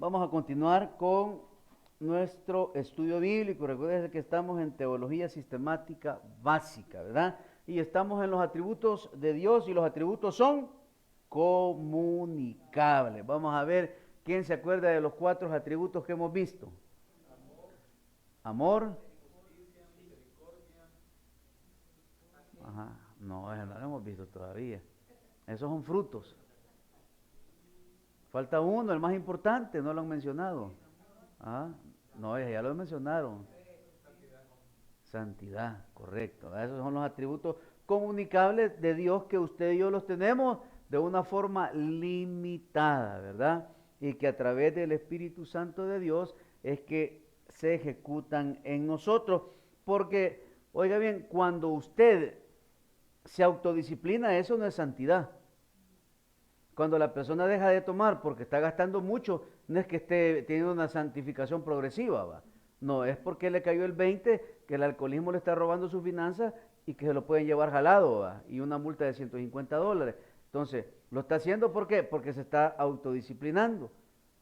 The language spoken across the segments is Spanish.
Vamos a continuar con nuestro estudio bíblico. Recuerden que estamos en teología sistemática básica, ¿verdad? Y estamos en los atributos de Dios y los atributos son comunicables. Vamos a ver quién se acuerda de los 4 atributos que hemos visto. Amor. Ajá. No, eso no lo hemos visto todavía. Esos son frutos. Falta uno, el más importante, no lo han mencionado. Ah, no, ya lo mencionaron. Santidad, correcto. ¿Verdad? Esos son los atributos comunicables de Dios que usted y yo los tenemos de una forma limitada, ¿verdad? Y que a través del Espíritu Santo de Dios es que se ejecutan en nosotros. Porque, oiga bien, cuando usted se autodisciplina, eso no es santidad. Cuando la persona deja de tomar porque está gastando mucho, no es que esté teniendo una santificación progresiva, ¿va? No, es porque le cayó el 20, que el alcoholismo le está robando sus finanzas y que se lo pueden llevar jalado, ¿va? Y una multa de $150. Entonces, ¿lo está haciendo por qué? Porque se está autodisciplinando.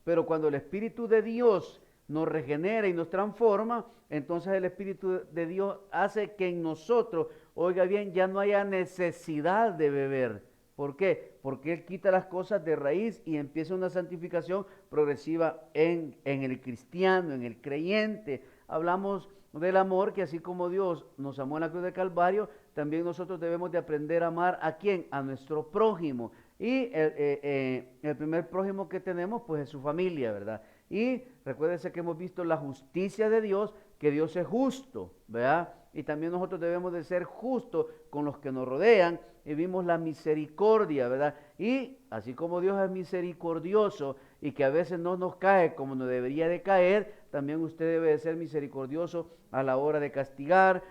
Pero cuando el Espíritu de Dios nos regenera y nos transforma, entonces el Espíritu de Dios hace que en nosotros, oiga bien, ya no haya necesidad de beber. ¿Por qué? Porque Él quita las cosas de raíz y empieza una santificación progresiva en el cristiano, en el creyente. Hablamos del amor, que así como Dios nos amó en la cruz de Calvario, también nosotros debemos de aprender a amar ¿a quién? A nuestro prójimo. Y el primer prójimo que tenemos pues es su familia, ¿verdad? Y recuérdense que hemos visto la justicia de Dios, que Dios es justo, ¿verdad? Y también nosotros debemos de ser justos con los que nos rodean, y vimos la misericordia, ¿verdad? Y así como Dios es misericordioso y que a veces no nos cae como nos debería de caer, también usted debe de ser misericordioso a la hora de castigar,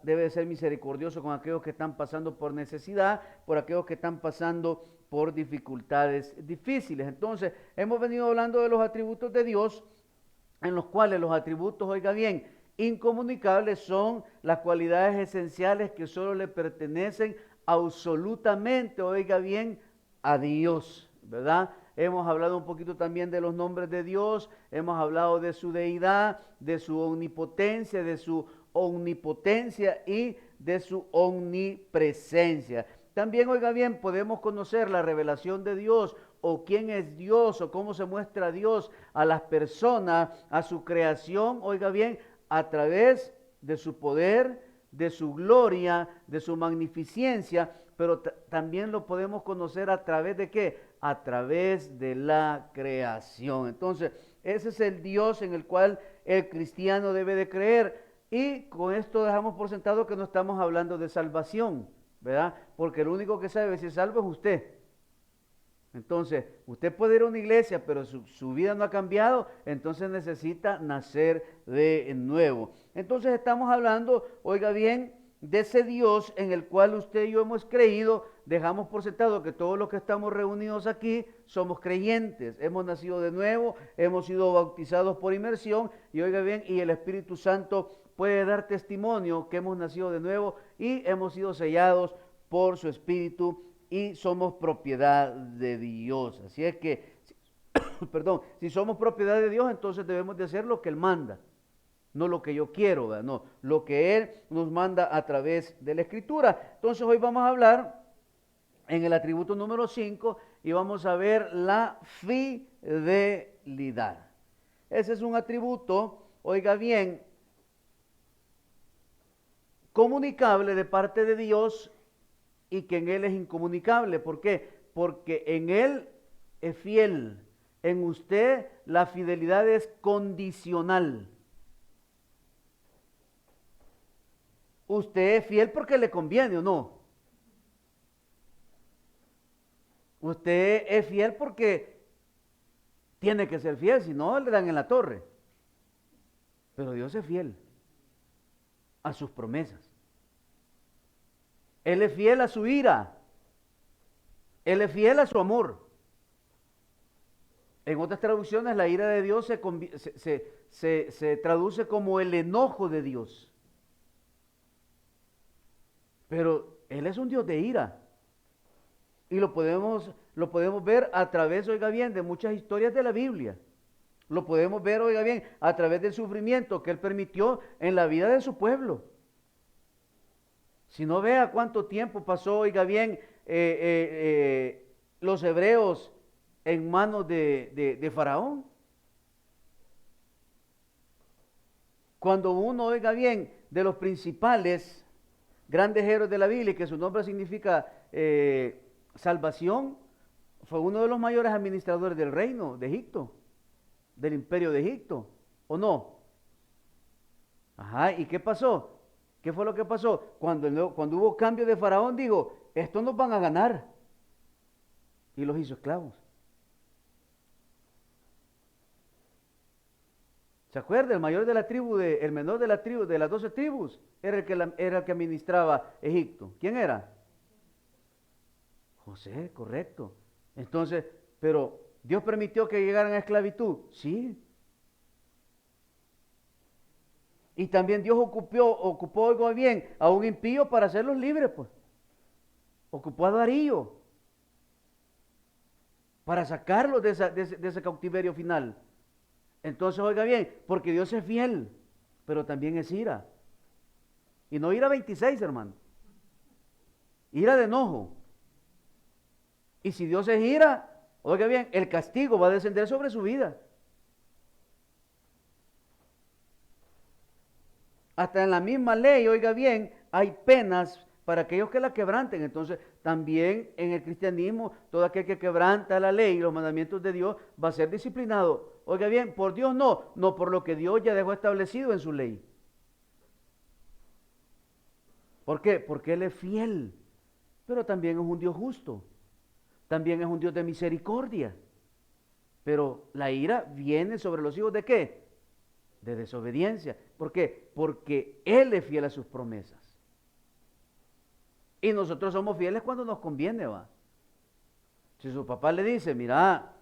debe de ser misericordioso con aquellos que están pasando por necesidad, por aquellos que están pasando por dificultades difíciles. Entonces, hemos venido hablando de los atributos de Dios, en los cuales los atributos, oiga bien, incomunicables son las cualidades esenciales que solo le pertenecen absolutamente, oiga bien, a Dios, ¿verdad? Hemos hablado un poquito también de los nombres de Dios, hemos hablado de su deidad, de su omnipotencia, y de su omnipresencia. También, oiga bien, podemos conocer la revelación de Dios o quién es Dios o cómo se muestra Dios a las personas, a su creación, oiga bien, a través de su poder, de su gloria, de su magnificencia, pero también lo podemos conocer a través de ¿qué? A través de la creación. Entonces, ese es el Dios en el cual el cristiano debe de creer. Y con esto dejamos por sentado que no estamos hablando de salvación, ¿verdad? Porque el único que sabe si es salvo es usted. Entonces, usted puede ir a una iglesia, pero su vida no ha cambiado, entonces necesita nacer de nuevo. Entonces estamos hablando, oiga bien, de ese Dios en el cual usted y yo hemos creído. Dejamos por sentado que todos los que estamos reunidos aquí somos creyentes, hemos nacido de nuevo, hemos sido bautizados por inmersión, y oiga bien, y el Espíritu Santo puede dar testimonio que hemos nacido de nuevo y hemos sido sellados por su Espíritu y somos propiedad de Dios. Así es que, perdón, si somos propiedad de Dios, entonces debemos de hacer lo que Él manda, no lo que yo quiero, ¿verdad? No, lo que Él nos manda a través de la Escritura. Entonces hoy vamos a hablar en el atributo número 5 y vamos a ver la fidelidad. Ese es un atributo, oiga bien, comunicable de parte de Dios y que en Él es incomunicable. ¿Por qué? Porque en Él es fiel. En usted la fidelidad es condicional. Usted es fiel porque le conviene o no. Usted es fiel porque tiene que ser fiel, si no le dan en la torre. Pero Dios es fiel a sus promesas. Él es fiel a su ira. Él es fiel a su amor. En otras traducciones, la ira de Dios se traduce como el enojo de Dios. Pero Él es un Dios de ira. Y lo podemos ver a través, oiga bien, de muchas historias de la Biblia. Lo podemos ver, oiga bien, a través del sufrimiento que Él permitió en la vida de su pueblo. Si no vea cuánto tiempo pasó, oiga bien, los hebreos en manos de Faraón. Cuando uno, oiga bien, de los principales grandes héroes de la Biblia, que su nombre significa salvación, fue uno de los mayores administradores del reino de Egipto, del imperio de Egipto, ¿o no? Ajá, ¿y qué pasó? ¿Qué fue lo que pasó? Cuando hubo cambio de Faraón, dijo, estos nos van a ganar. Y los hizo esclavos. ¿Se acuerda? El mayor de la tribu, el menor de la tribu, de las 12 tribus, era el que administraba Egipto. ¿Quién era? José, correcto. Entonces, pero ¿Dios permitió que llegaran a esclavitud? Sí. Y también Dios ocupó algo bien, a un impío para hacerlos libres, pues. Ocupó a Darío para sacarlos de ese cautiverio final. Entonces, oiga bien, porque Dios es fiel, pero también es ira. Y no ira 26, hermano. Ira de enojo. Y si Dios es ira, oiga bien, el castigo va a descender sobre su vida. Hasta en la misma ley, oiga bien, hay penas para aquellos que la quebranten. Entonces, también en el cristianismo, todo aquel que quebranta la ley y los mandamientos de Dios va a ser disciplinado. Oiga bien, por Dios no por lo que Dios ya dejó establecido en su ley. ¿Por qué? Porque Él es fiel, pero también es un Dios justo. También es un Dios de misericordia. Pero la ira viene sobre los hijos ¿de qué? De desobediencia. ¿Por qué? Porque Él es fiel a sus promesas. Y nosotros somos fieles cuando nos conviene, va. Si su papá le dice, mira,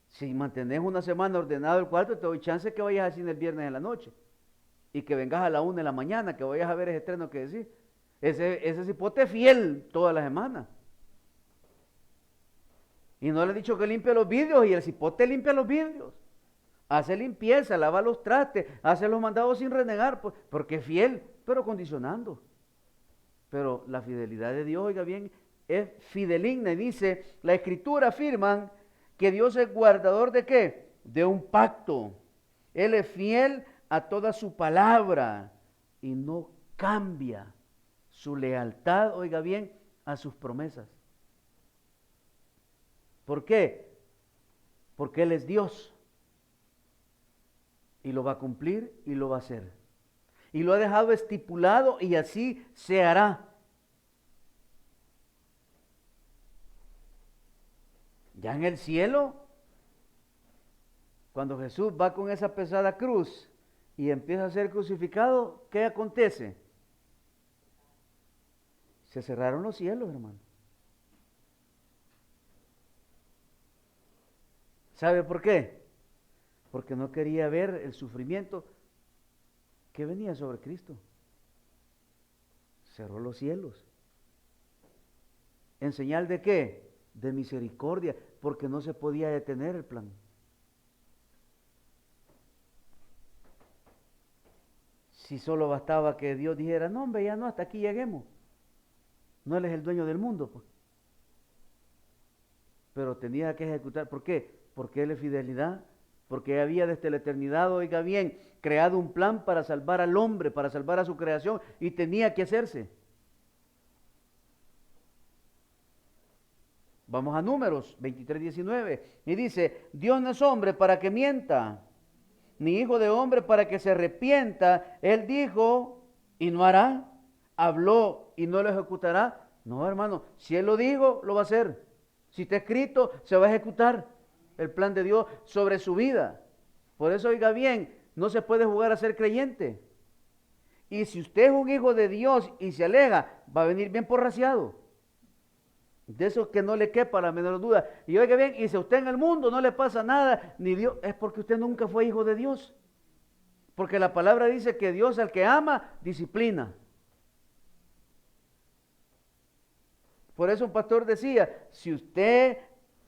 si mantenés una semana ordenado el cuarto, te doy chance que vayas al cine el viernes en la noche. Y que vengas a la 1 de la mañana, que vayas a ver ese estreno que decís. Ese cipote es fiel toda la semana. Y no le he dicho que limpie los vidrios, y el cipote limpia los vidrios. Hace limpieza, lava los trastes, hace los mandados sin renegar, porque es fiel, pero condicionando. Pero la fidelidad de Dios, oiga bien, es fideligna. Y dice, la Escritura afirman que Dios es guardador ¿de qué? De un pacto. Él es fiel a toda su palabra y no cambia su lealtad, oiga bien, a sus promesas. ¿Por qué? Porque Él es Dios y lo va a cumplir y lo va a hacer. Y lo ha dejado estipulado y así se hará. Ya en el cielo, cuando Jesús va con esa pesada cruz y empieza a ser crucificado, ¿qué acontece? Se cerraron los cielos, hermano. ¿Sabe por qué? Porque no quería ver el sufrimiento que venía sobre Cristo. Cerró los cielos. ¿En señal de qué? De misericordia, porque no se podía detener el plan. Si solo bastaba que Dios dijera, no hombre, ya no, hasta aquí lleguemos. No, Él es el dueño del mundo, pues. Pero tenía que ejecutar. ¿Por qué? Porque Él es fidelidad. Porque había desde la eternidad, oiga bien, creado un plan para salvar al hombre, para salvar a su creación, y tenía que hacerse. Vamos a Números 23:19, y dice, Dios no es hombre para que mienta, ni hijo de hombre para que se arrepienta. Él dijo y no hará, habló y no lo ejecutará. No, hermano, si Él lo dijo, lo va a hacer. Si está escrito, se va a ejecutar el plan de Dios sobre su vida. Por eso, oiga bien, no se puede jugar a ser creyente. Y si usted es un hijo de Dios y se aleja, va a venir bien porraciado. De eso que no le quepa la menor duda. Y oiga bien, y si usted en el mundo no le pasa nada, ni Dios, es porque usted nunca fue hijo de Dios. Porque la palabra dice que Dios al que ama, disciplina. Por eso un pastor decía, si usted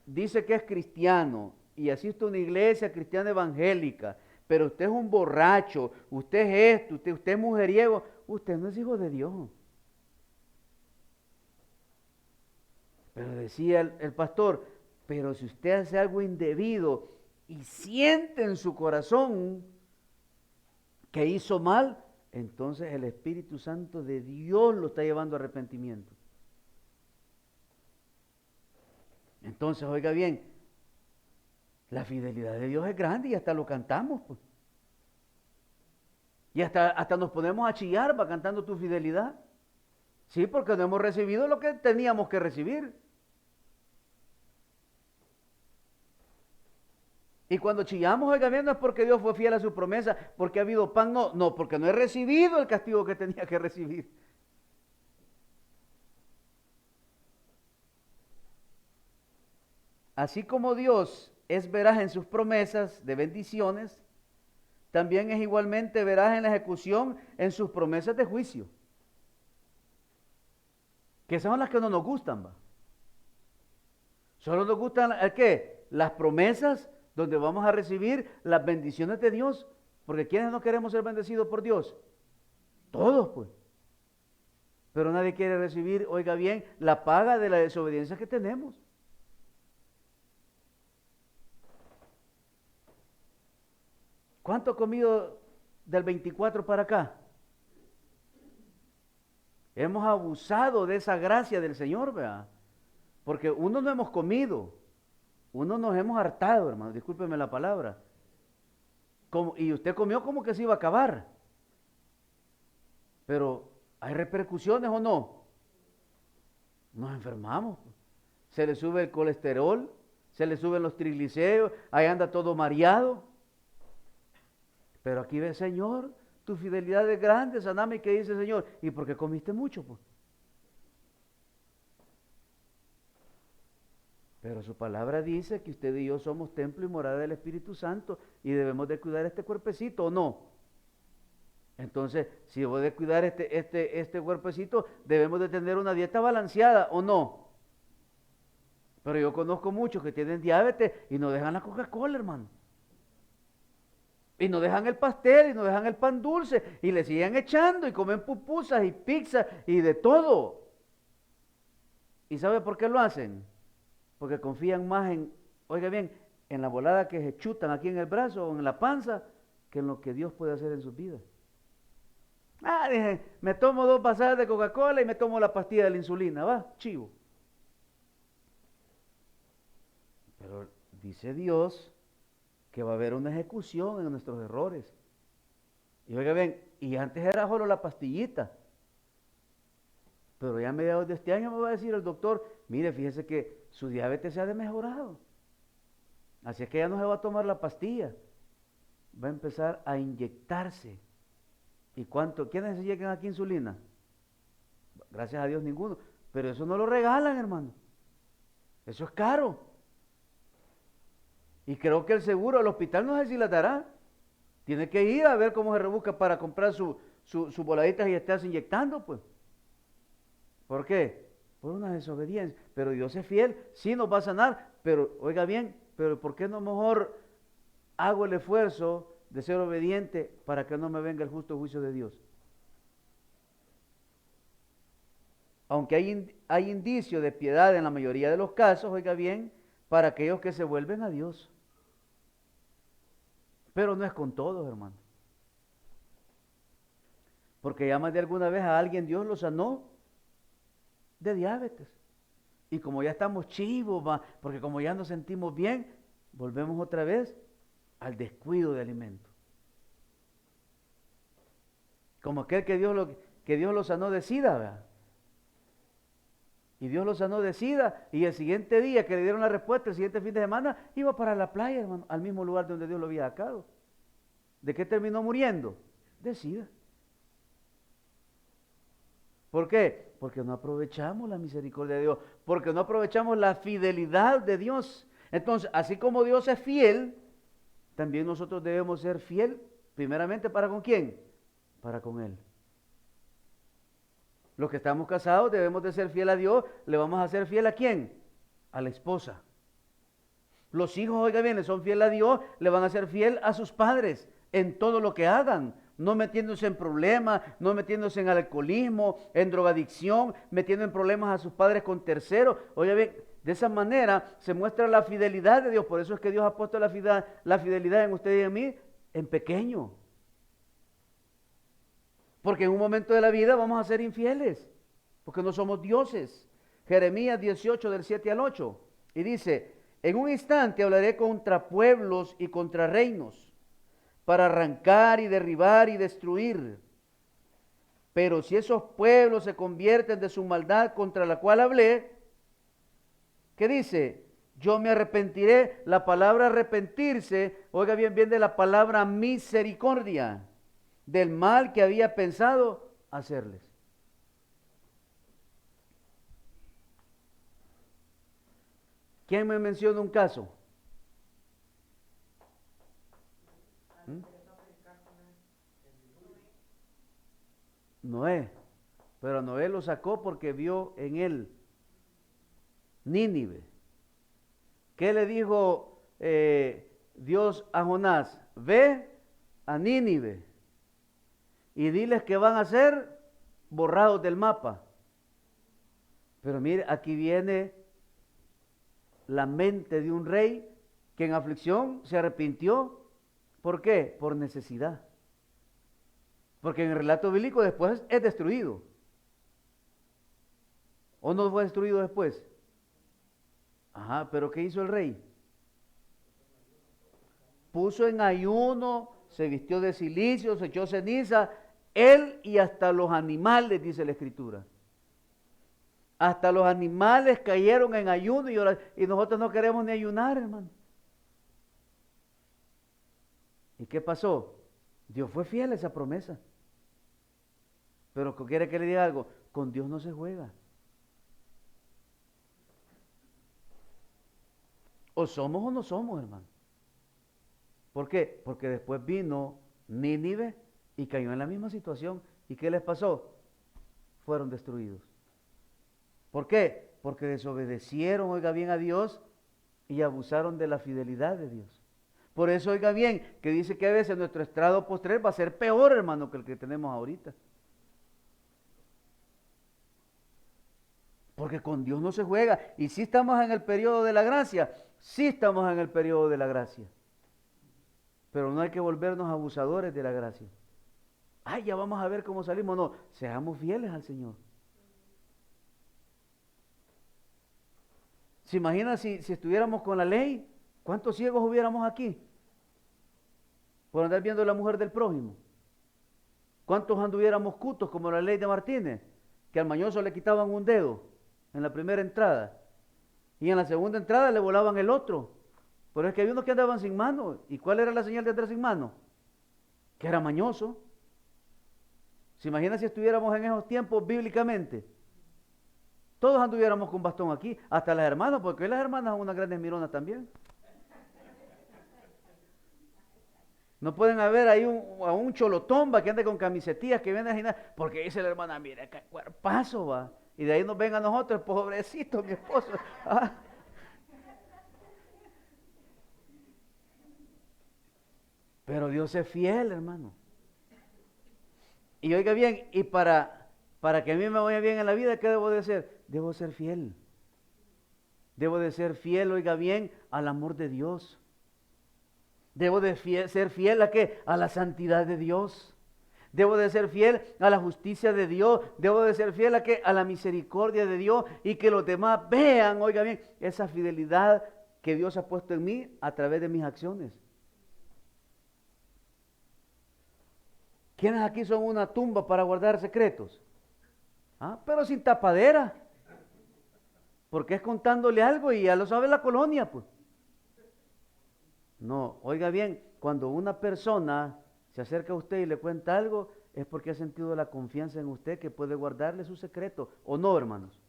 dice que es cristiano y asiste a una iglesia cristiana evangélica, pero usted es un borracho, usted es esto, usted es mujeriego, usted no es hijo de Dios. Pero decía el pastor, pero si usted hace algo indebido y siente en su corazón que hizo mal, entonces el Espíritu Santo de Dios lo está llevando a arrepentimiento. Entonces, oiga bien, la fidelidad de Dios es grande y hasta lo cantamos, pues. Y hasta nos ponemos a chillar va cantando tu fidelidad. Sí, porque no hemos recibido lo que teníamos que recibir. Y cuando chillamos, oiga bien, no es porque Dios fue fiel a su promesa, porque ha habido pan, no, porque no he recibido el castigo que tenía que recibir. Así como Dios es veraz en sus promesas de bendiciones, también es igualmente veraz en la ejecución en sus promesas de juicio. Que son las que no nos gustan, va. Solo nos gustan, ¿qué? Las promesas donde vamos a recibir las bendiciones de Dios. Porque ¿quiénes no queremos ser bendecidos por Dios? Todos, pues. Pero nadie quiere recibir, oiga bien, la paga de la desobediencia que tenemos. ¿Cuánto ha comido del 24 para acá? Hemos abusado de esa gracia del Señor, ¿verdad? Porque uno no hemos comido, uno nos hemos hartado, hermano, discúlpeme la palabra. Y usted comió como que se iba a acabar. Pero, ¿hay repercusiones o no? Nos enfermamos. Se le sube el colesterol, se le suben los triglicéridos, ahí anda todo mareado. Pero aquí ve, Señor, tu fidelidad es grande, saname, que dice Señor, ¿y por qué comiste mucho, pues? Pero su palabra dice que usted y yo somos templo y morada del Espíritu Santo y debemos de cuidar este cuerpecito, ¿o no? Entonces, si debo de cuidar este cuerpecito, debemos de tener una dieta balanceada, ¿o no? Pero yo conozco muchos que tienen diabetes y no dejan la Coca-Cola, hermano. Y no dejan el pastel, y no dejan el pan dulce, y le siguen echando, y comen pupusas, y pizza, y de todo. ¿Y sabe por qué lo hacen? Porque confían más en, oiga bien, en la volada que se chutan aquí en el brazo o en la panza, que en lo que Dios puede hacer en sus vidas. Dije, me tomo 2 vasadas de Coca-Cola y me tomo la pastilla de la insulina, va, chivo. Pero dice Dios que va a haber una ejecución en nuestros errores. Y oiga bien, y antes era solo la pastillita. Pero ya a mediados de este año me va a decir el doctor, mire, fíjese que su diabetes se ha mejorado. Así es que ya no se va a tomar la pastilla. Va a empezar a inyectarse. ¿Y cuánto? ¿Quiénes se inyectan aquí insulina? Gracias a Dios ninguno. Pero eso no lo regalan, hermano. Eso es caro. Y creo que el seguro al hospital no sé si la dará. Tiene que ir a ver cómo se rebusca para comprar sus voladitas y estarse inyectando, pues. ¿Por qué? Por una desobediencia. Pero Dios es fiel, sí nos va a sanar, pero oiga bien, pero ¿por qué no mejor hago el esfuerzo de ser obediente para que no me venga el justo juicio de Dios? Aunque hay indicio de piedad en la mayoría de los casos, oiga bien, para aquellos que se vuelven a Dios. Pero no es con todos, hermano. Porque ya más de alguna vez a alguien Dios lo sanó de diabetes. Y como ya estamos chivos, porque como ya nos sentimos bien, volvemos otra vez al descuido de alimento. Como aquel que Dios lo sanó de SIDA, ¿verdad? Y Dios lo sanó de SIDA, y el siguiente día que le dieron la respuesta, el siguiente fin de semana, iba para la playa, hermano, al mismo lugar donde Dios lo había sacado. ¿De qué terminó muriendo? De SIDA. ¿Por qué? Porque no aprovechamos la misericordia de Dios, porque no aprovechamos la fidelidad de Dios. Entonces, así como Dios es fiel, también nosotros debemos ser fiel, primeramente, ¿para con quién? Para con Él. Los que estamos casados debemos de ser fiel a Dios. ¿Le vamos a ser fiel a quién? A la esposa. Los hijos, oiga bien, le son fieles a Dios, le van a ser fiel a sus padres en todo lo que hagan, no metiéndose en problemas, no metiéndose en alcoholismo, en drogadicción, metiendo en problemas a sus padres con terceros. Oiga bien, de esa manera se muestra la fidelidad de Dios. Por eso es que Dios ha puesto la fidelidad en usted y en mí en pequeño. Porque en un momento de la vida vamos a ser infieles, porque no somos dioses. Jeremías 18 del 7 al 8. Y dice, en un instante hablaré contra pueblos y contra reinos, para arrancar y derribar y destruir. Pero si esos pueblos se convierten de su maldad contra la cual hablé, ¿qué dice? Yo me arrepentiré. La palabra arrepentirse, oiga bien, viene de la palabra misericordia, del mal que había pensado hacerles. ¿Quién me menciona un caso? Noé. Pero Noé lo sacó porque vio en él Nínive. ¿Qué le dijo Dios a Jonás? Ve a Nínive y diles que van a ser borrados del mapa. Pero mire, aquí viene la mente de un rey que en aflicción se arrepintió. ¿Por qué? Por necesidad. Porque en el relato bíblico después es destruido. ¿O no fue destruido después? Ajá, pero ¿qué hizo el rey? Puso en ayuno, se vistió de cilicio, se echó ceniza, él y hasta los animales, dice la Escritura. Hasta los animales cayeron en ayuno y nosotros no queremos ni ayunar, hermano. ¿Y qué pasó? Dios fue fiel a esa promesa. Pero quiere que le diga algo, con Dios no se juega. O somos o no somos, hermano. ¿Por qué? Porque después vino Nínive y cayó en la misma situación. ¿Y qué les pasó? Fueron destruidos. ¿Por qué? Porque desobedecieron, oiga bien, a Dios y abusaron de la fidelidad de Dios. Por eso, oiga bien, que dice que a veces nuestro estrado postrer va a ser peor, hermano, que el que tenemos ahorita. Porque con Dios no se juega. Y si estamos en el periodo de la gracia, sí estamos en el periodo de la gracia. Pero no hay que volvernos abusadores de la gracia. Ay, ya vamos a ver cómo salimos. No, seamos fieles al Señor. ¿Se imagina si estuviéramos con la ley? ¿Cuántos ciegos hubiéramos aquí? Por andar viendo a la mujer del prójimo. ¿Cuántos anduviéramos cutos como la ley de Martínez? Que al mañoso le quitaban un dedo en la primera entrada. Y en la segunda entrada le volaban el otro. Pero es que había unos que andaban sin mano. ¿Y cuál era la señal de andar sin mano? Que era mañoso. ¿Se imagina si estuviéramos en esos tiempos bíblicamente? Todos anduviéramos con bastón aquí, hasta las hermanas, porque las hermanas son unas grandes mironas también. No pueden haber ahí a un cholotomba que ande con camisetillas que viene a girar, porque dice la hermana, mira, qué cuerpazo va. Y de ahí nos ven a nosotros, pobrecito, mi esposo. ¿Ah? Pero Dios es fiel, hermano. Y oiga bien, y para que a mí me vaya bien en la vida, ¿qué debo de hacer? Debo ser fiel. Debo de ser fiel, oiga bien, al amor de Dios. Debo de ser fiel ¿a qué? A la santidad de Dios. Debo de ser fiel a la justicia de Dios. Debo de ser fiel ¿a qué? A la misericordia de Dios. Y que los demás vean, oiga bien, esa fidelidad que Dios ha puesto en mí a través de mis acciones. ¿Quiénes aquí son una tumba para guardar secretos? ¿Ah? Pero sin tapadera. Porque es contándole algo y ya lo sabe la colonia, pues. No, oiga bien, cuando una persona se acerca a usted y le cuenta algo, es porque ha sentido la confianza en usted que puede guardarle su secreto, ¿o no, hermanos?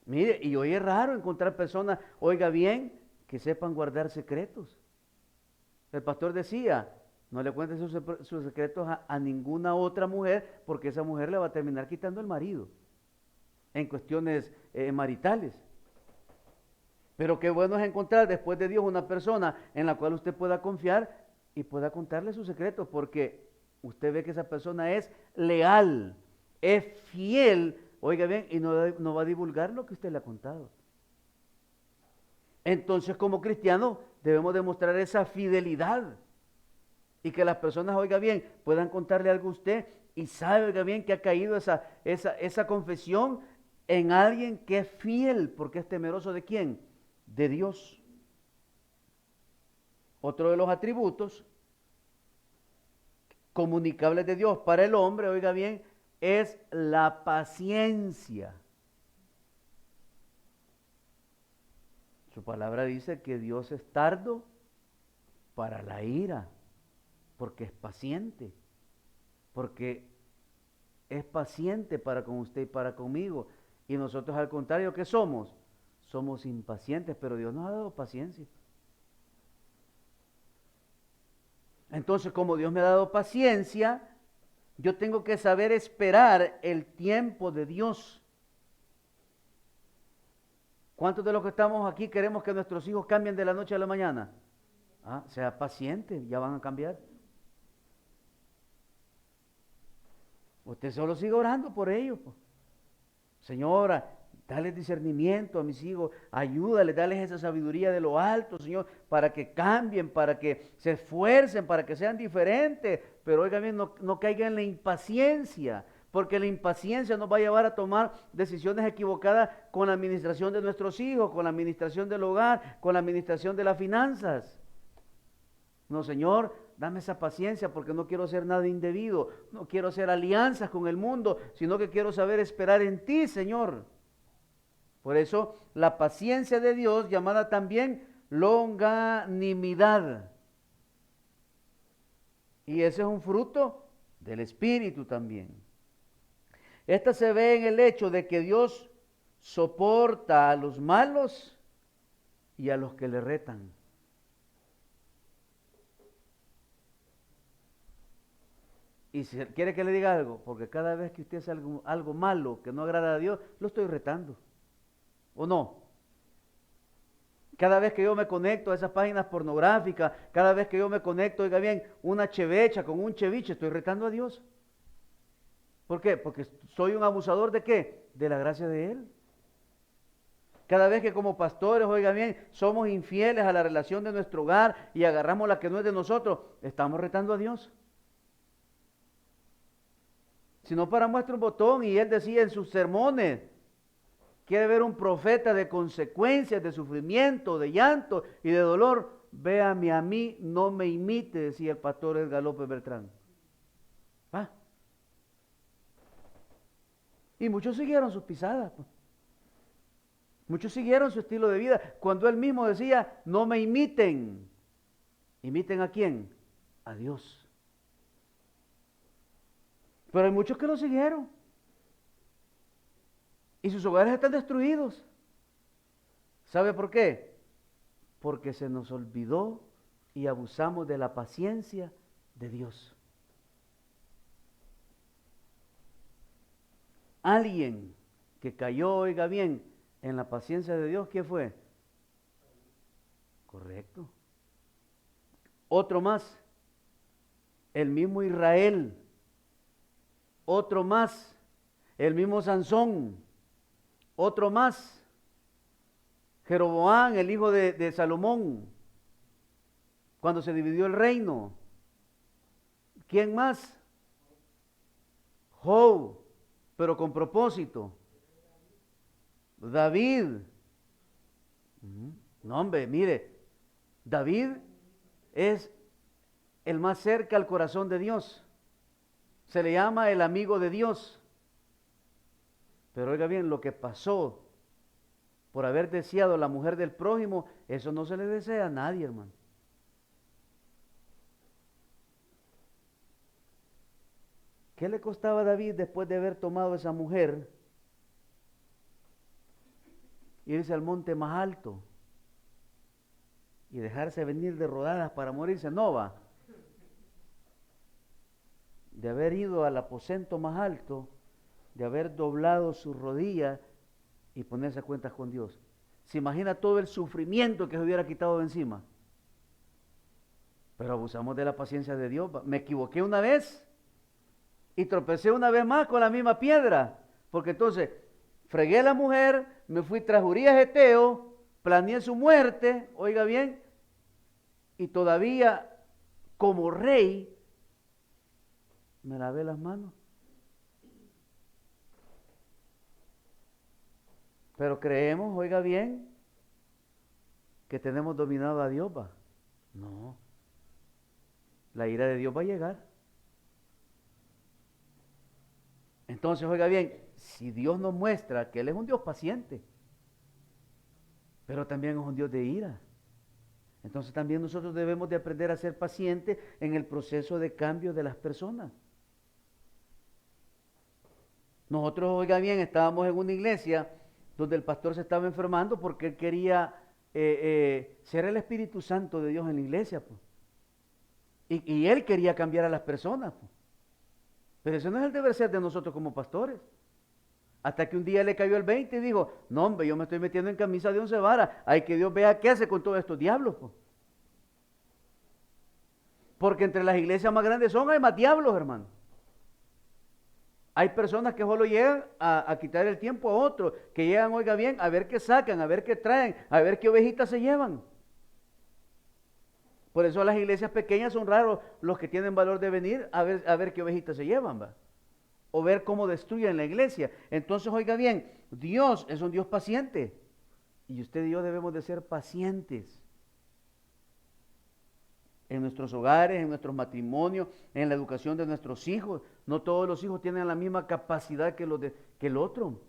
Mire, y hoy es raro encontrar personas, oiga bien, que sepan guardar secretos. El pastor decía, no le cuente sus secretos a ninguna otra mujer, porque esa mujer le va a terminar quitando el marido, en cuestiones maritales. Pero qué bueno es encontrar después de Dios una persona en la cual usted pueda confiar y pueda contarle sus secretos, porque usted ve que esa persona es leal, es fiel, oiga bien, y no va a divulgar lo que usted le ha contado. Entonces, como cristianos, debemos demostrar esa fidelidad y que las personas, oiga bien, puedan contarle algo a usted y sabe, oiga bien, que ha caído esa confesión en alguien que es fiel, porque es temeroso de quién, de Dios. Otro de los atributos comunicables de Dios para el hombre, oiga bien, es la paciencia. Su palabra dice que Dios es tardo para la ira, porque es paciente, porque es paciente para con usted y para conmigo. Y nosotros al contrario, ¿qué somos? Somos impacientes, pero Dios nos ha dado paciencia. Entonces, como Dios me ha dado paciencia, yo tengo que saber esperar el tiempo de Dios. ¿Cuántos de los que estamos aquí queremos que nuestros hijos cambien de la noche a la mañana? Sea paciente, ya van a cambiar. Usted solo sigue orando por ellos. Señora, dale discernimiento a mis hijos, ayúdale, dale esa sabiduría de lo alto, Señor, para que cambien, para que se esfuercen, para que sean diferentes. Pero oigan bien, no caigan en la impaciencia, porque la impaciencia nos va a llevar a tomar decisiones equivocadas con la administración de nuestros hijos, con la administración del hogar, con la administración de las finanzas. No, Señor, dame esa paciencia porque no quiero hacer nada indebido, no quiero hacer alianzas con el mundo, sino que quiero saber esperar en ti, Señor. Por eso, la paciencia de Dios, llamada también longanimidad. Y ese es un fruto del Espíritu también. Esta se ve en el hecho de que Dios soporta a los malos y a los que le retan. Y si quiere que le diga algo, porque cada vez que usted hace algo malo que no agrada a Dios, lo estoy retando. ¿O no? Cada vez que yo me conecto a esas páginas pornográficas, cada vez que yo me conecto, oiga bien, una chevecha con un ceviche, estoy retando a Dios. ¿Por qué? Porque soy un abusador ¿de qué? De la gracia de Él. Cada vez que como pastores, oiga bien, somos infieles a la relación de nuestro hogar y agarramos la que no es de nosotros, estamos retando a Dios. Si no para muestra un botón y Él decía en sus sermones, quiere ver un profeta de consecuencias, de sufrimiento, de llanto y de dolor, véame a mí, no me imite, decía el pastor Edgar López Beltrán. Y muchos siguieron sus pisadas. Muchos siguieron su estilo de vida. Cuando él mismo decía, no me imiten. ¿Imiten a quién? A Dios. Pero hay muchos que lo siguieron. Y sus hogares están destruidos. ¿Sabe por qué? Porque se nos olvidó y abusamos de la paciencia de Dios. Alguien que cayó, oiga bien, en la paciencia de Dios, ¿quién fue? Correcto. Otro más, el mismo Israel. Otro más, el mismo Sansón. Otro más, Jeroboam, el hijo de Salomón, cuando se dividió el reino. ¿Quién más? Job, pero con propósito. David. No, hombre, mire, David es el más cerca al corazón de Dios. Se le llama el amigo de Dios. Pero oiga bien, lo que pasó por haber deseado a la mujer del prójimo, eso no se le desea a nadie, hermano. ¿Qué le costaba a David después de haber tomado esa mujer? Irse al monte más alto y dejarse venir de rodadas para morirse. No va. De haber ido al aposento más alto, de haber doblado su rodilla y ponerse a cuentas con Dios. ¿Se imagina todo el sufrimiento que se hubiera quitado de encima? Pero abusamos de la paciencia de Dios. Me equivoqué una vez y tropecé una vez más con la misma piedra. Porque entonces fregué a la mujer, me fui tras Urías Eteo, planeé su muerte, oiga bien, y todavía como rey me lavé las manos. Pero creemos, oiga bien, que tenemos dominado a Dios, ¿va? No. La ira de Dios va a llegar. Entonces, oiga bien, si Dios nos muestra que Él es un Dios paciente, pero también es un Dios de ira, entonces también nosotros debemos de aprender a ser pacientes en el proceso de cambio de las personas. Nosotros, oiga bien, estábamos en una iglesia donde el pastor se estaba enfermando porque él quería ser el Espíritu Santo de Dios en la iglesia, pues. Y él quería cambiar a las personas, pues. Pero ese no es el deber ser de nosotros como pastores. Hasta que un día le cayó el 20 y dijo, no hombre, yo me estoy metiendo en camisa de 11 varas, hay que Dios vea qué hace con todos estos diablos, pues. Porque entre las iglesias más grandes hay más diablos, hermano. Hay personas que solo llegan a quitar el tiempo a otros, que llegan, oiga bien, a ver qué sacan, a ver qué traen, a ver qué ovejitas se llevan. Por eso las iglesias pequeñas son raros los que tienen valor de venir a ver qué ovejitas se llevan, ¿va? O ver cómo destruyen la iglesia. Entonces, oiga bien, Dios es un Dios paciente. Y usted y yo debemos de ser pacientes. En nuestros hogares, en nuestros matrimonios, en la educación de nuestros hijos. No todos los hijos tienen la misma capacidad que el otro.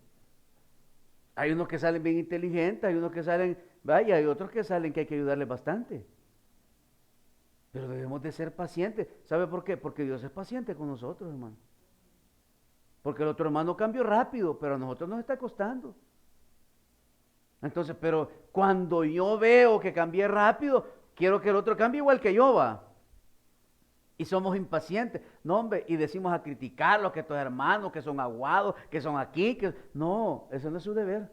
Hay unos que salen bien inteligentes, hay unos que salen, vaya, hay otros que salen que hay que ayudarles bastante. Pero debemos de ser pacientes. ¿Sabe por qué? Porque Dios es paciente con nosotros, hermano. Porque el otro hermano cambió rápido, pero a nosotros nos está costando. Entonces, pero cuando yo veo que cambié rápido, quiero que el otro cambie igual que yo, va. Y somos impacientes. No, hombre, y decimos a criticarlos, que estos hermanos, que son aguados, que son aquí, que... No, eso no es su deber.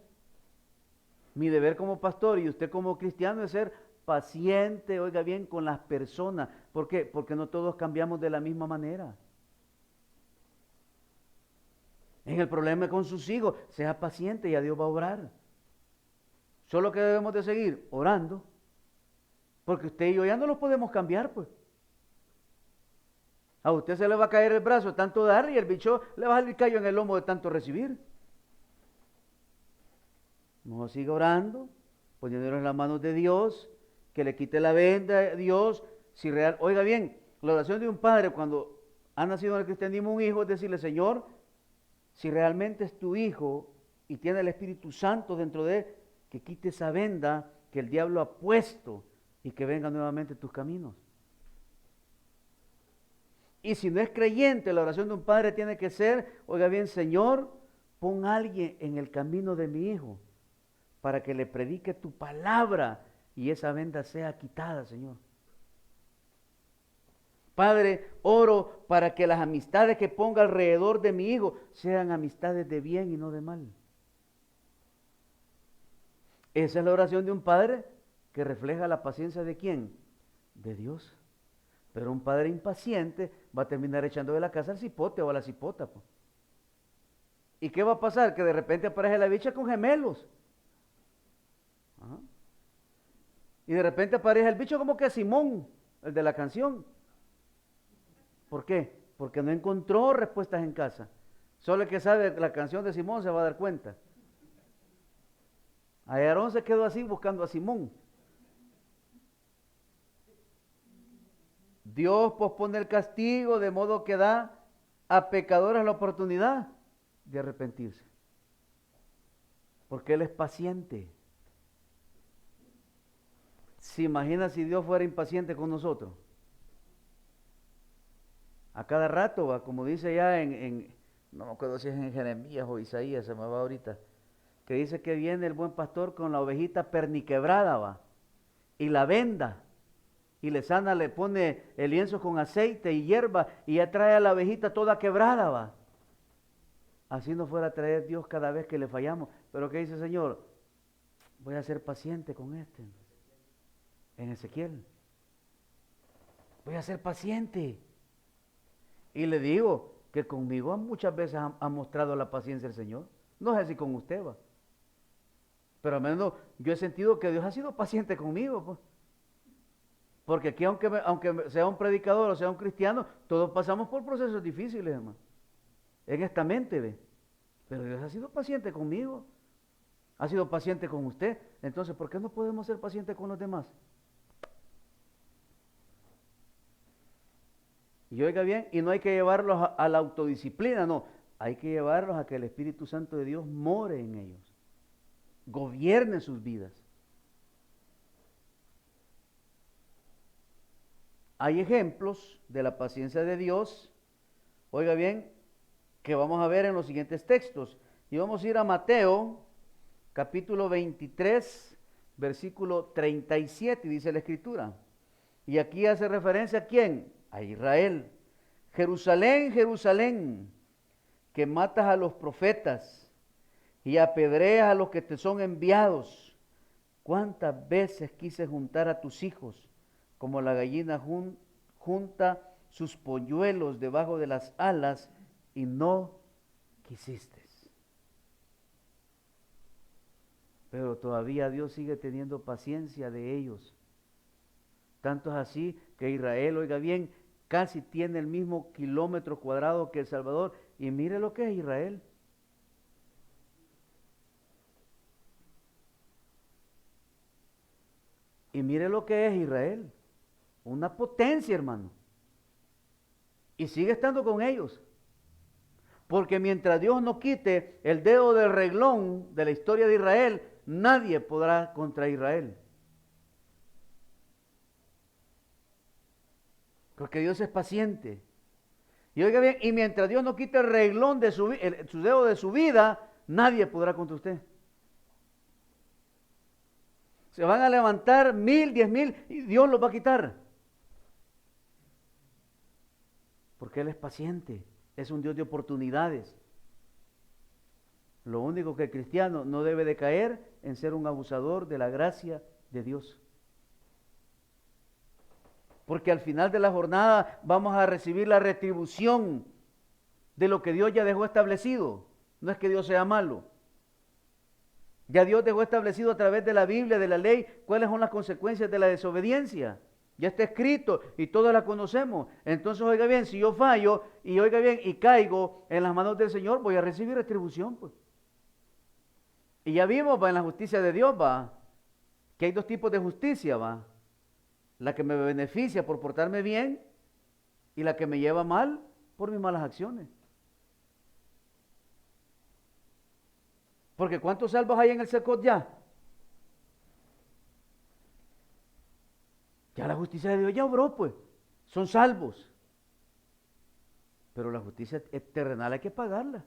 Mi deber como pastor y usted como cristiano es ser paciente, oiga bien, con las personas. ¿Por qué? Porque no todos cambiamos de la misma manera. En el problema con sus hijos, sea paciente y a Dios va a obrar. Solo que debemos de seguir orando, porque usted y yo ya no los podemos cambiar, pues. A usted se le va a caer el brazo de tanto dar y el bicho le va a salir callo en el lomo de tanto recibir. No siga orando, poniéndolo en las manos de Dios, que le quite la venda a Dios. Si real, oiga bien, la oración de un padre cuando ha nacido en el cristianismo un hijo es decirle, Señor, si realmente es tu hijo y tiene el Espíritu Santo dentro de él, que quite esa venda que el diablo ha puesto y que venga nuevamente tus caminos. Y si no es creyente, la oración de un padre tiene que ser, oiga bien, Señor, pon a alguien en el camino de mi hijo para que le predique tu palabra y esa venda sea quitada, Señor. Padre, oro para que las amistades que ponga alrededor de mi hijo sean amistades de bien y no de mal. Esa es la oración de un padre que refleja la paciencia de ¿quién? De Dios. Pero un padre impaciente va a terminar echando de la casa al cipote o a la cipota, pues. ¿Y qué va a pasar? Que de repente aparece la bicha con gemelos. Ajá. Y de repente aparece el bicho como que Simón, el de la canción. ¿Por qué? Porque no encontró respuestas en casa. Solo el que sabe la canción de Simón se va a dar cuenta. Aarón se quedó así buscando a Simón. Dios pospone el castigo de modo que da a pecadores la oportunidad de arrepentirse. Porque Él es paciente. ¿Se imagina si Dios fuera impaciente con nosotros? A cada rato, va, como dice ya no me acuerdo si es en Jeremías o Isaías, se me va ahorita, que dice que viene el buen pastor con la ovejita perniquebrada, va, y la venda, y le sana, le pone el lienzo con aceite y hierba, y ya trae a la ovejita toda quebrada, va. Así nos fuera a traer Dios cada vez que le fallamos. Pero ¿qué dice el Señor? Voy a ser paciente con este. En Ezequiel. Voy a ser paciente. Y le digo que conmigo muchas veces ha mostrado la paciencia el Señor. No sé si con usted va. Pero al menos yo he sentido que Dios ha sido paciente conmigo, pues. Porque aquí, aunque sea un predicador o sea un cristiano, todos pasamos por procesos difíciles, hermano. En esta mente, ve. Pero Dios ha sido paciente conmigo. Ha sido paciente con usted. Entonces, ¿por qué no podemos ser pacientes con los demás? Y oiga bien, y no hay que llevarlos a la autodisciplina, no. Hay que llevarlos a que el Espíritu Santo de Dios more en ellos. Gobierne sus vidas. Hay ejemplos de la paciencia de Dios, oiga bien, que vamos a ver en los siguientes textos. Y vamos a ir a Mateo, capítulo 23, versículo 37, dice la Escritura. Y aquí hace referencia a ¿quién? A Israel. Jerusalén, Jerusalén, que matas a los profetas y apedreas a los que te son enviados. ¿Cuántas veces quise juntar a tus hijos como la gallina junta sus polluelos debajo de las alas y no quisiste? Pero todavía Dios sigue teniendo paciencia de ellos. Tanto es así que Israel, oiga bien, casi tiene el mismo kilómetro cuadrado que El Salvador. Y mire lo que es Israel. Y mire lo que es Israel. Una potencia, hermano. Y sigue estando con ellos. Porque mientras Dios no quite el dedo del reglón de la historia de Israel, nadie podrá contra Israel. Porque Dios es paciente. Y oiga bien, y mientras Dios no quite el reglón de su dedo de su vida, nadie podrá contra usted. Se van a levantar 1000, 10,000 y Dios los va a quitar. Porque Él es paciente, es un Dios de oportunidades. Lo único que el cristiano no debe de caer en ser un abusador de la gracia de Dios. Porque al final de la jornada vamos a recibir la retribución de lo que Dios ya dejó establecido. No es que Dios sea malo. Ya Dios dejó establecido a través de la Biblia, de la ley, cuáles son las consecuencias de la desobediencia. Ya está escrito y todos la conocemos. Entonces, oiga bien, si yo fallo y oiga bien y caigo en las manos del Señor, voy a recibir retribución, pues. Y ya vimos, va, en la justicia de Dios, va, que hay dos tipos de justicia, va. La que me beneficia por portarme bien y la que me lleva mal por mis malas acciones. Porque ¿cuántos salvos hay en el Secot ya? Ya la justicia de Dios ya obró, pues. Son salvos. Pero la justicia terrenal hay que pagarla.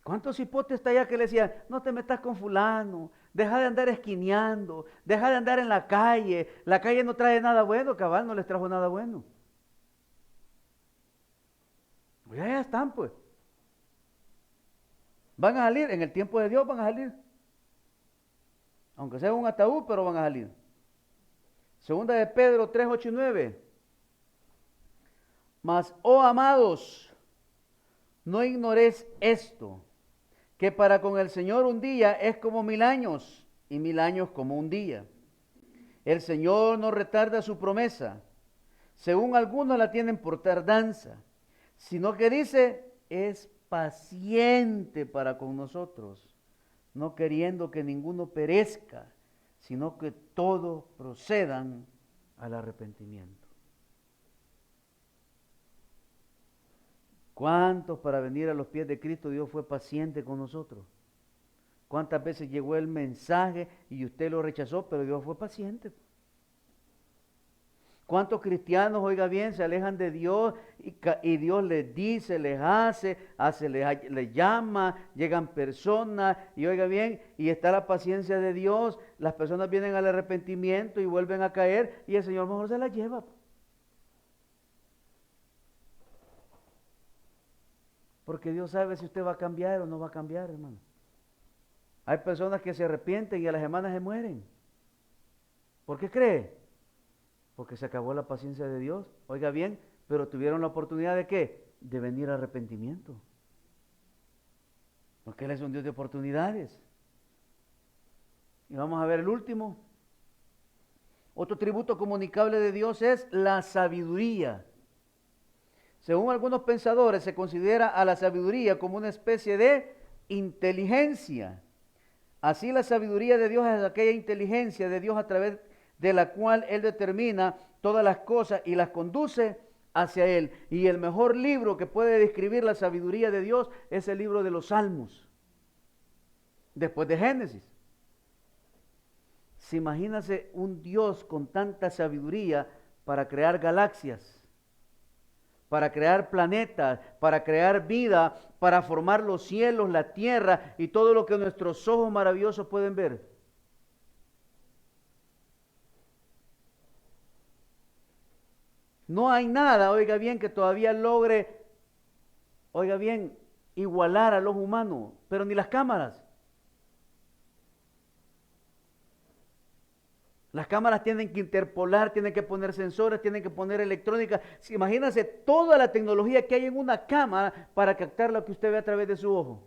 ¿Cuántos hipotes está allá que le decían, no te metas con fulano, deja de andar esquineando, deja de andar en la calle no trae nada bueno, cabal, no les trajo nada bueno? Ya están, pues. Van a salir, en el tiempo de Dios van a salir. Aunque sea un ataúd, pero van a salir. Segunda de Pedro 3, 8 y 9. Mas, oh amados, no ignoréis esto, que para con el Señor un día es como 1000 años, y 1000 años como un día. El Señor no retarda su promesa, según algunos la tienen por tardanza, sino que dice, es paciente para con nosotros, no queriendo que ninguno perezca, sino que todos procedan al arrepentimiento. ¿Cuántos para venir a los pies de Cristo Dios fue paciente con nosotros? ¿Cuántas veces llegó el mensaje y usted lo rechazó, pero Dios fue paciente? ¿Cuántos cristianos, oiga bien, se alejan de Dios y Dios les dice, les les llama, llegan personas y oiga bien, y está la paciencia de Dios, las personas vienen al arrepentimiento y vuelven a caer y el Señor mejor se las lleva? Porque Dios sabe si usted va a cambiar o no va a cambiar, hermano. Hay personas que se arrepienten y a las semanas se mueren. ¿Por qué cree? Porque se acabó la paciencia de Dios. Oiga bien, pero tuvieron la oportunidad de ¿qué? De venir al arrepentimiento. Porque Él es un Dios de oportunidades. Y vamos a ver el último. Otro tributo comunicable de Dios es la sabiduría. Según algunos pensadores, se considera a la sabiduría como una especie de inteligencia. Así la sabiduría de Dios es aquella inteligencia de Dios a través de la cual Él determina todas las cosas y las conduce hacia Él. Y el mejor libro que puede describir la sabiduría de Dios es el libro de los Salmos, después de Génesis. ¿Se imagínase un Dios con tanta sabiduría para crear galaxias, para crear planetas, para crear vida, para formar los cielos, la tierra y todo lo que nuestros ojos maravillosos pueden ver? No hay nada, oiga bien, que todavía logre, oiga bien, igualar al ojo humano, pero ni las cámaras. Las cámaras tienen que interpolar, tienen que poner sensores, tienen que poner electrónica. Imagínense toda la tecnología que hay en una cámara para captar lo que usted ve a través de su ojo.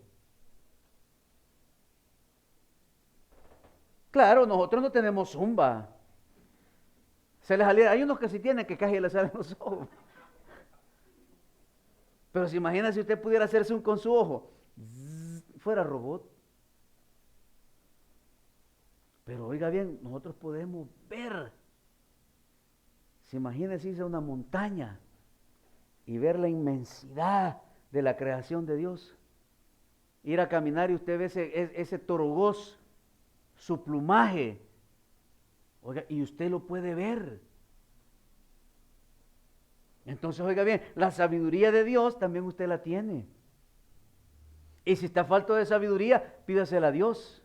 Claro, nosotros no tenemos zumba. Se les salía, hay unos que sí tienen que casi les salen los ojos. Pero se imagina si usted pudiera hacer zoom con su ojo. Fuera robot. Pero oiga bien, nosotros podemos ver. Se imagina si hizo una montaña y ver la inmensidad de la creación de Dios. Ir a caminar y usted ve ese torogoz, su plumaje. Oiga, y usted lo puede ver. Entonces, oiga bien, la sabiduría de Dios también usted la tiene. Y si está falto de sabiduría, pídasela a Dios.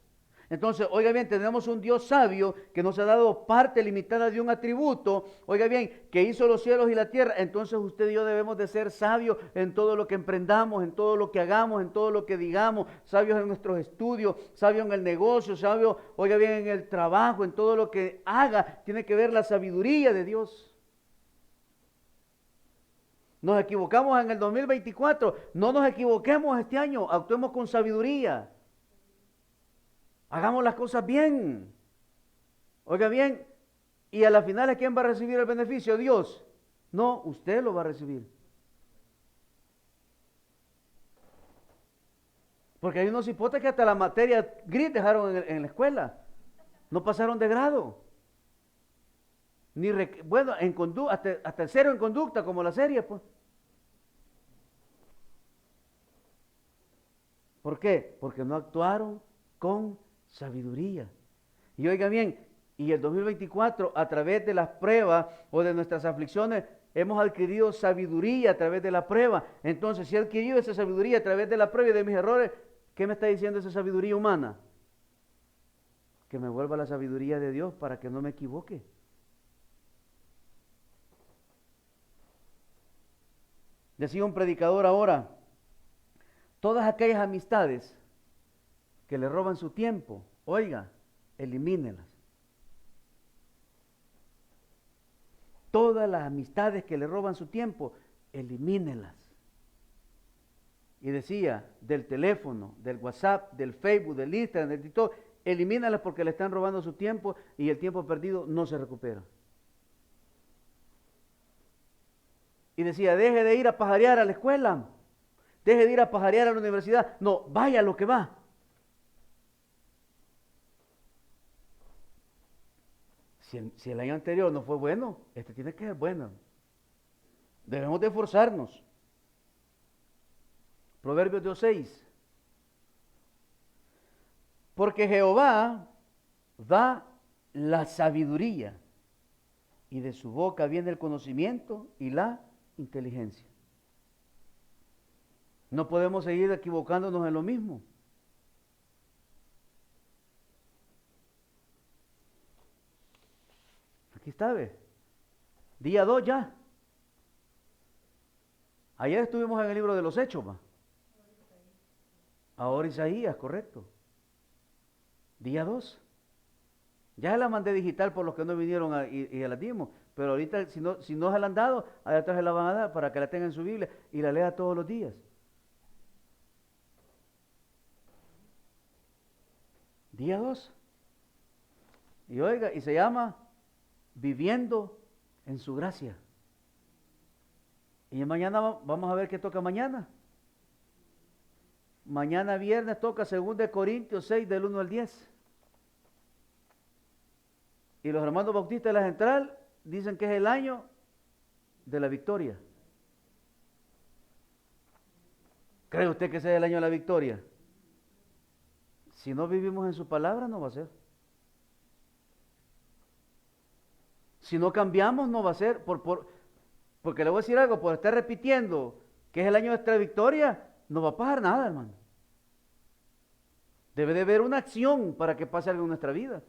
Entonces, oiga bien, tenemos un Dios sabio que nos ha dado parte limitada de un atributo, oiga bien, que hizo los cielos y la tierra. Entonces usted y yo debemos de ser sabios en todo lo que emprendamos, en todo lo que hagamos, en todo lo que digamos, sabios en nuestros estudios, sabios en el negocio, sabios, oiga bien, en el trabajo, en todo lo que haga, tiene que ver la sabiduría de Dios. Nos equivocamos en el 2024, no nos equivoquemos este año, actuemos con sabiduría. Hagamos las cosas bien. Oiga bien, y a la final, ¿quién va a recibir el beneficio? Dios. No, usted lo va a recibir. Porque hay unos hipotes que hasta la materia gris dejaron en la escuela. No pasaron de grado. Bueno, hasta el 0 en conducta, como la serie, pues. ¿Por qué? Porque no actuaron con sabiduría. Y oiga bien, y el 2024, a través de las pruebas o de nuestras aflicciones, hemos adquirido sabiduría a través de la prueba. Entonces, si he adquirido esa sabiduría a través de la prueba y de mis errores, ¿qué me está diciendo esa sabiduría humana? Que me vuelva la sabiduría de Dios para que no me equivoque. Decía un predicador ahora, todas aquellas amistades que le roban su tiempo, oiga, elimínelas. Todas las amistades que le roban su tiempo, elimínelas. Y decía, del teléfono, del WhatsApp, del Facebook, del Instagram, del TikTok, elimínalas porque le están robando su tiempo y el tiempo perdido no se recupera. Y decía, deje de ir a pajarear a la escuela, deje de ir a pajarear a la universidad, no, vaya a lo que va. Si el año anterior no fue bueno, este tiene que ser bueno. Debemos de esforzarnos. Proverbios 2:6. Porque Jehová da la sabiduría, y de su boca viene el conocimiento y la inteligencia. No podemos seguir equivocándonos en lo mismo. Aquí está, ¿ve? Día 2 ya. Ayer estuvimos en el libro de los Hechos, ¿va? Ahora Isaías, correcto. Día 2. Ya la mandé digital por los que no vinieron y la dimos. Pero ahorita, si no se la han dado, allá atrás se la van a dar para que la tenga en su Biblia y la lea todos los días. Día 2. Y oiga, y se llama Viviendo en su gracia. Y mañana vamos a ver qué toca mañana. Mañana viernes toca 2 Corintios 6 del 1 al 10. Y los hermanos bautistas de la Central dicen que es el año de la victoria. ¿Cree usted que ese es el año de la victoria? Si no vivimos en su palabra, no va a ser. Si no cambiamos, no va a ser. Porque le voy a decir algo, por estar repitiendo que es el año de nuestra victoria, no va a pasar nada, hermano. Debe de haber una acción para que pase algo en nuestra vida.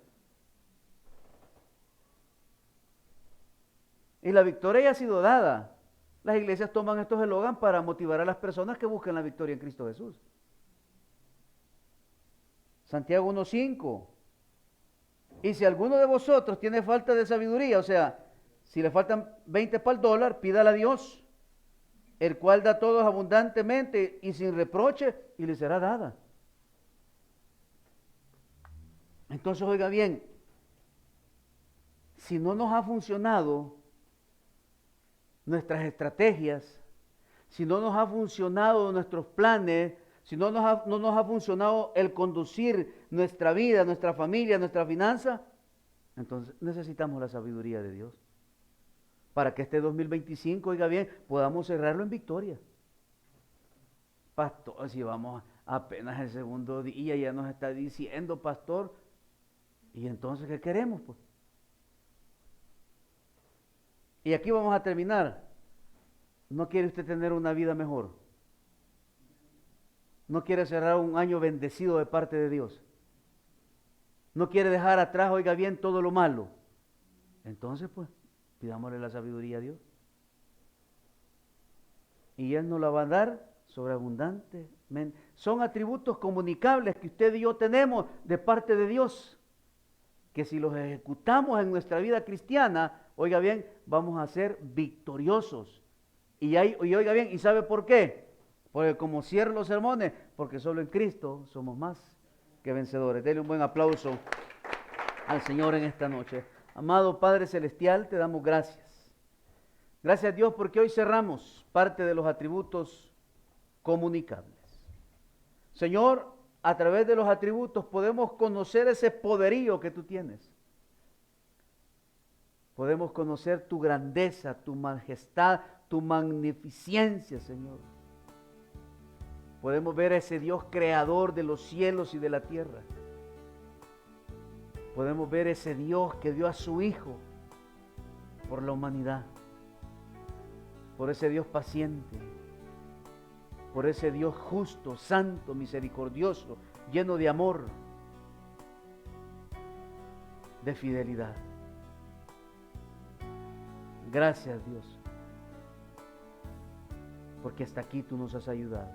Y la victoria ya ha sido dada. Las iglesias toman estos eslogans para motivar a las personas que busquen la victoria en Cristo Jesús. Santiago 1:5. Y si alguno de vosotros tiene falta de sabiduría, o sea, si le faltan 20 para el dólar, pídala a Dios, el cual da a todos abundantemente y sin reproche, y le será dada. Entonces, oiga bien, si no nos ha funcionado nuestras estrategias, si no nos ha funcionado nuestros planes, si no nos ha funcionado el conducir nuestra vida, nuestra familia, nuestra finanza, entonces necesitamos la sabiduría de Dios para que este 2025, oiga bien, podamos cerrarlo en victoria. Pastor, si vamos apenas el segundo día, ya nos está diciendo, pastor, ¿y entonces qué queremos, pues? Y aquí vamos a terminar. ¿No quiere usted tener una vida mejor? ¿No quiere cerrar un año bendecido de parte de Dios? ¿No quiere dejar atrás, oiga bien, todo lo malo? Entonces, pues, pidámosle la sabiduría a Dios. Y Él nos la va a dar sobreabundantemente. Son atributos comunicables que usted y yo tenemos de parte de Dios, que si los ejecutamos en nuestra vida cristiana, oiga bien, vamos a ser victoriosos. Y oiga bien, ¿y sabe por qué? Porque como cierro los sermones, porque solo en Cristo somos más que vencedores. Dele un buen aplauso al Señor en esta noche. Amado Padre Celestial, te damos gracias. Gracias a Dios porque hoy cerramos parte de los atributos comunicables. Señor, a través de los atributos podemos conocer ese poderío que tú tienes. Podemos conocer tu grandeza, tu majestad, tu magnificencia, Señor. Podemos ver a ese Dios creador de los cielos y de la tierra. Podemos ver ese Dios que dio a su Hijo por la humanidad. Por ese Dios paciente. Por ese Dios justo, santo, misericordioso, lleno de amor, de fidelidad. Gracias, Dios, porque hasta aquí tú nos has ayudado.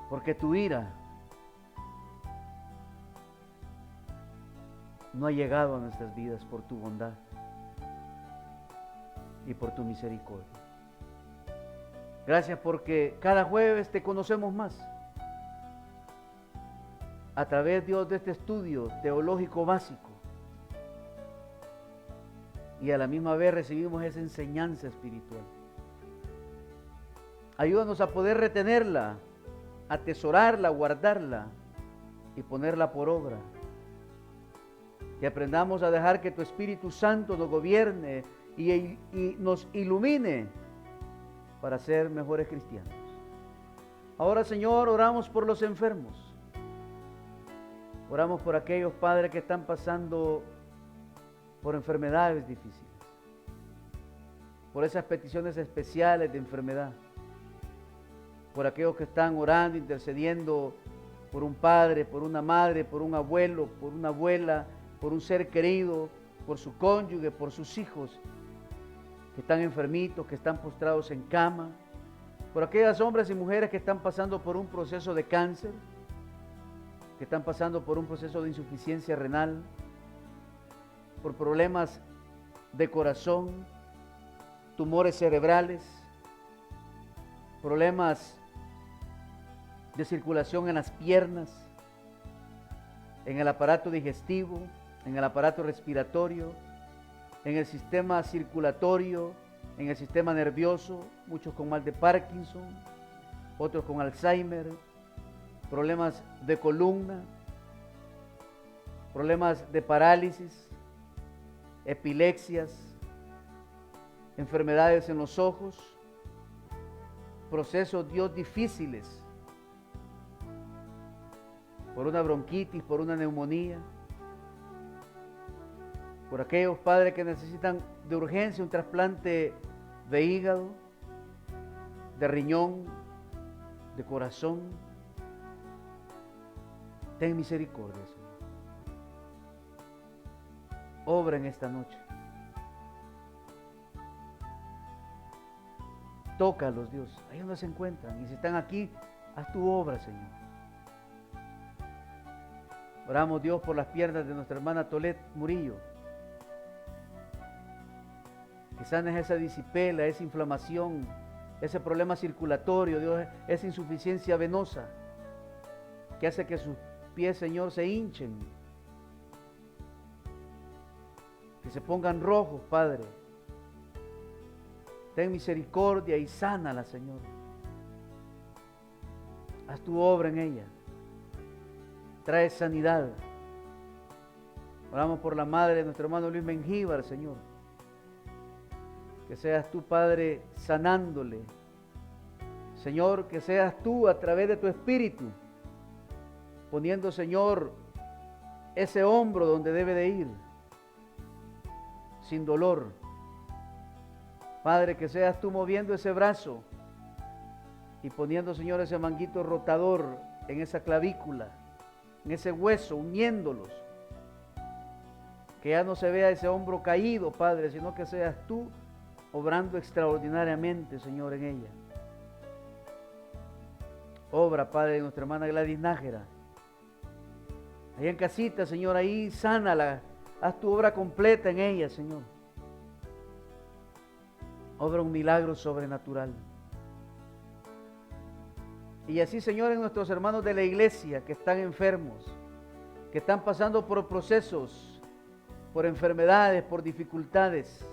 Porque tu ira no ha llegado a nuestras vidas por tu bondad y por tu misericordia. Gracias porque cada jueves te conocemos más. A través, Dios, de este estudio teológico básico. Y a la misma vez recibimos esa enseñanza espiritual. Ayúdanos a poder retenerla, atesorarla, guardarla y ponerla por obra. Que aprendamos a dejar que tu Espíritu Santo nos gobierne y nos ilumine para ser mejores cristianos. Ahora, Señor, oramos por los enfermos. Oramos por aquellos padres que están pasando por enfermedades difíciles, por esas peticiones especiales de enfermedad, por aquellos que están orando, intercediendo por un padre, por una madre, por un abuelo, por una abuela, por un ser querido, por su cónyuge, por sus hijos que están enfermitos, que están postrados en cama, por aquellos hombres y mujeres que están pasando por un proceso de cáncer, que están pasando por un proceso de insuficiencia renal, por problemas de corazón, tumores cerebrales, problemas de circulación en las piernas, en el aparato digestivo, en el aparato respiratorio, en el sistema circulatorio, en el sistema nervioso, muchos con mal de Parkinson, otros con Alzheimer, problemas de columna, problemas de parálisis, epilepsias, enfermedades en los ojos, procesos, Dios, difíciles, por una bronquitis, por una neumonía, por aquellos padres que necesitan de urgencia un trasplante de hígado, de riñón, de corazón. Ten misericordia, Señor. Obra en esta noche. Tócalos, Dios, ahí donde se encuentran. Y si están aquí, haz tu obra, Señor. Oramos, Dios, por las piernas de nuestra hermana Tolet Murillo. Que sanes esa disipela, esa inflamación, ese problema circulatorio, Dios, esa insuficiencia venosa que hace que sus pies, Señor, se hinchen, que se pongan rojos, Padre. Ten misericordia y sánala, Señor. Haz tu obra en ella. Trae sanidad. Oramos por la madre de nuestro hermano Luis Mengíbar, Señor. Que seas tú, Padre, sanándole. Señor, que seas tú a través de tu Espíritu, poniendo, Señor, ese hombro donde debe de ir, sin dolor. Padre, que seas tú moviendo ese brazo y poniendo, Señor, ese manguito rotador en esa clavícula, en ese hueso, uniéndolos. Que ya no se vea ese hombro caído, Padre, sino que seas tú obrando extraordinariamente, Señor, en ella. Obra, Padre, de nuestra hermana Gladys Nájera. Allá en casita, Señor, ahí sánala. Haz tu obra completa en ella, Señor. Obra un milagro sobrenatural. Y así, Señor, en nuestros hermanos de la iglesia que están enfermos, que están pasando por procesos, por enfermedades, por dificultades,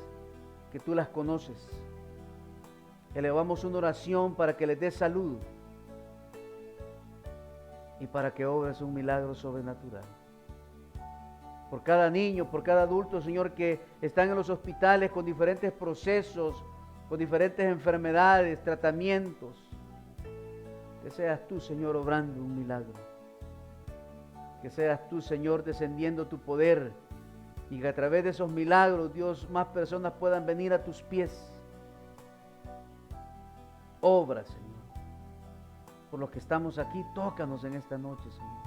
que tú las conoces. Elevamos una oración para que les dé salud y para que obres un milagro sobrenatural. Por cada niño, por cada adulto, Señor, que están en los hospitales con diferentes procesos, con diferentes enfermedades, tratamientos. Que seas tú, Señor, obrando un milagro. Que seas tú, Señor, descendiendo tu poder y que a través de esos milagros, Dios, más personas puedan venir a tus pies. Obra, Señor. Por los que estamos aquí, tócanos en esta noche, Señor.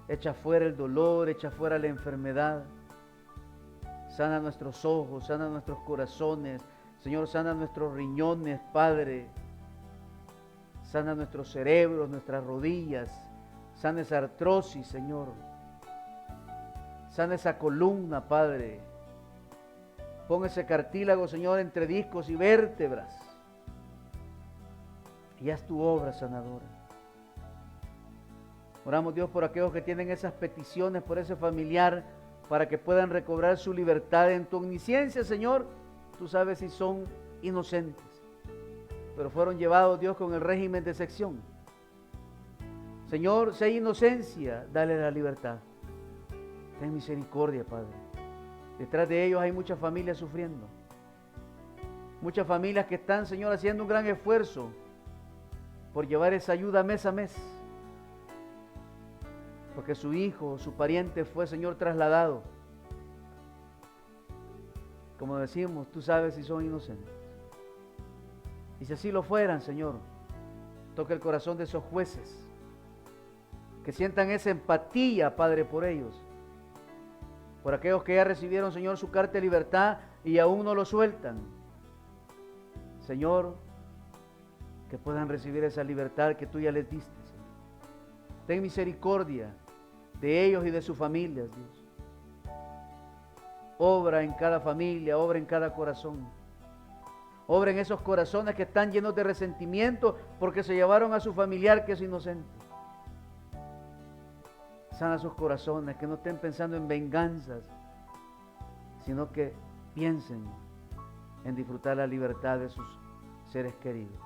Echa fuera el dolor, echa fuera la enfermedad. Sana nuestros ojos, sana nuestros corazones. Señor, sana nuestros riñones, Padre. Sana nuestros cerebros, nuestras rodillas. Sana esa artrosis, Señor. Sana esa columna, Padre. Pon ese cartílago, Señor, entre discos y vértebras. Y haz tu obra sanadora. Oramos, Dios, por aquellos que tienen esas peticiones, por ese familiar, para que puedan recobrar su libertad. En tu omnisciencia, Señor, tú sabes si son inocentes, pero fueron llevados, Dios, con el régimen de sección. Señor, si hay inocencia, dale la libertad. Ten misericordia, Padre. Detrás de ellos hay muchas familias sufriendo. Muchas familias que están, Señor, haciendo un gran esfuerzo por llevar esa ayuda mes a mes. Porque su hijo o su pariente fue, Señor, trasladado. Como decimos, tú sabes si son inocentes. Y si así lo fueran, Señor, toca el corazón de esos jueces. Que sientan esa empatía, Padre, por ellos. Por aquellos que ya recibieron, Señor, su carta de libertad y aún no lo sueltan. Señor, que puedan recibir esa libertad que tú ya les diste, Señor. Ten misericordia de ellos y de sus familias, Dios. Obra en cada familia, obra en cada corazón. Obra en esos corazones que están llenos de resentimiento porque se llevaron a su familiar que es inocente. Sana sus corazones, que no estén pensando en venganzas, sino que piensen en disfrutar la libertad de sus seres queridos.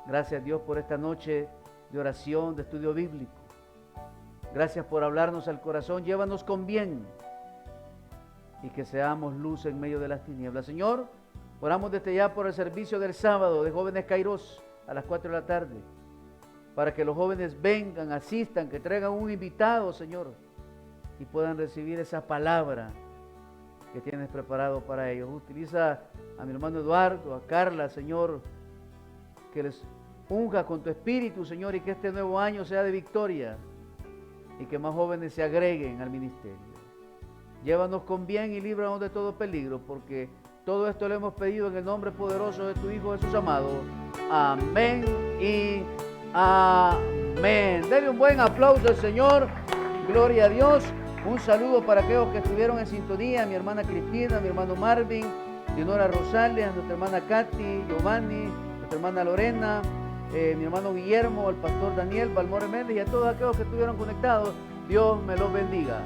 Gracias, Dios, por esta noche de oración, de estudio bíblico. Gracias por hablarnos al corazón. Llévanos con bien y que seamos luz en medio de las tinieblas. Señor, oramos desde ya por el servicio del sábado de Jóvenes Kairos a las 4 de la tarde, para que los jóvenes vengan, asistan, que traigan un invitado, Señor, y puedan recibir esa palabra que tienes preparado para ellos. Utiliza a mi hermano Eduardo, a Carla, Señor, que les unja con tu espíritu, Señor, y que este nuevo año sea de victoria y que más jóvenes se agreguen al ministerio. Llévanos con bien y líbranos de todo peligro, porque todo esto lo hemos pedido en el nombre poderoso de tu Hijo Jesús amado. Amén y amén. Denle un buen aplauso al Señor. Gloria a Dios. Un saludo para aquellos que estuvieron en sintonía, mi hermana Cristina, mi hermano Marvin, Leonora Rosales, nuestra hermana Katy, Giovanni, nuestra hermana Lorena, mi hermano Guillermo, el pastor Daniel Balmore Méndez y a todos aquellos que estuvieron conectados. Dios me los bendiga.